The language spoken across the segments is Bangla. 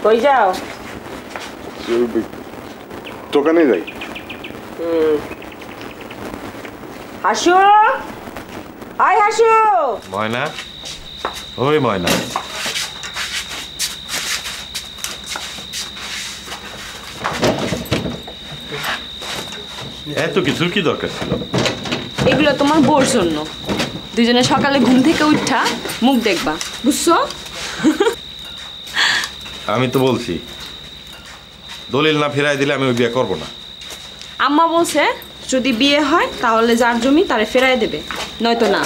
কই যাও? দোকানে যাই। হাসু, আয় হাসু। ময়না, ওই ময়না, এত কিছুর কি দরকার ছিল? এগুলো তোমার বোর জন্য। দুজনে সকালে ঘুম থেকে উঠা মুখ দেখবা, বুঝছো? আমি তো বলছি দলিল না ফিরাই দিলে আমি ওই বিয়ে করবো না। আম্মা বলছে যদি বিয়ে হয় তাহলে যার জমি তারে ফেরাই দেবে, নয়তো না।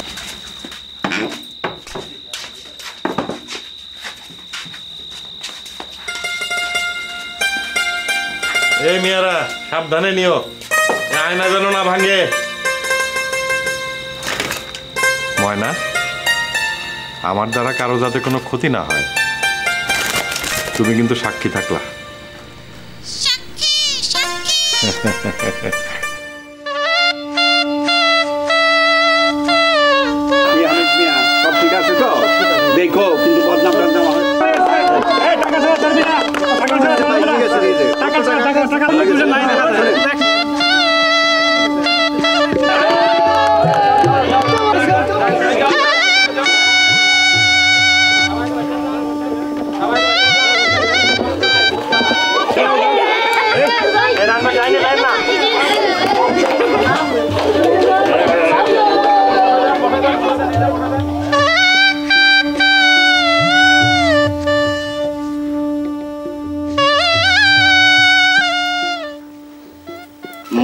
এই মেয়েরা সাবধানে নিও, আয়না যেন না ভাঙে। ময়না, আমার দ্বারা কারো যাতে কোনো ক্ষতি না হয় তুমি কিন্তু সাক্ষী থাকলা। সব ঠিক আছে তো? দেখো কিন্তু বদনাম টদনাম হয়।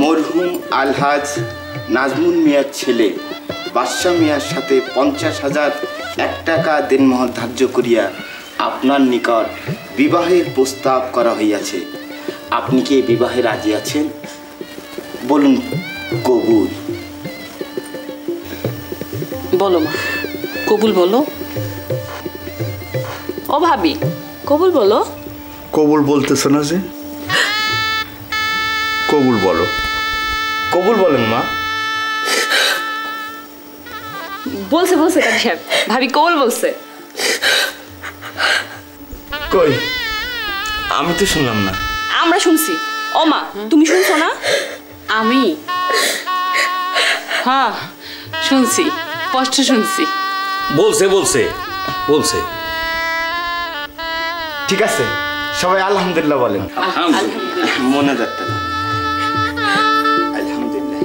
মরহুম আলহাজ নাজমুল মিয়ার ছেলে বাদশা মিয়ার সাথে 50,001 টাকা দেনমোহর ধার্য করিয়া আপনার নিকট বিবাহের প্রস্তাব করা হইয়াছে। আপনি কি বিবাহে রাজি আছেন? বলুন কবুল। বলো মা, কবুল বলো। ও ভাবি, কবুল বলো। কবুল বলতেছো না যে? কবুল বলো। কবুল বলেন মা। বলছে বলছে কাজী সাহেব, ভাবি কবুল বলছে। কই আমি তো শুনলাম না। আমরা শুনছি। ও মা, তুমি শুনছো না? আমি হ্যাঁ শুনছি, স্পষ্ট শুনছি। বলছে বলছে বলছে। ঠিক আছে, সবাই আলহামদুলিল্লাহ বলেন। মনে যাচ্ছে না। আলহামদুলিল্লাহ।